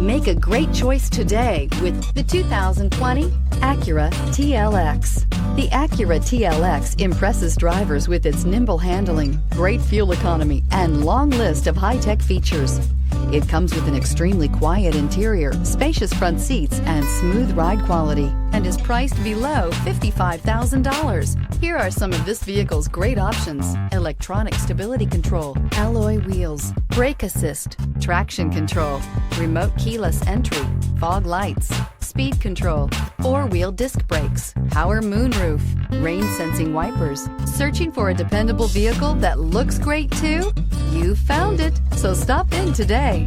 Make a great choice today with the 2020 Acura TLX. The Acura TLX impresses drivers with its nimble handling, great fuel economy, and long list of high-tech features. It comes with an extremely quiet interior, spacious front seats, and smooth ride quality, and is priced below $55,000. Here are some of this vehicle's great options: electronic stability control, alloy wheels, brake assist, traction control, remote keyless entry, fog lights, speed control, four-wheel disc brakes, power moonroof, rain sensing wipers. Searching for a dependable vehicle that looks great too? You found it, so stop in today.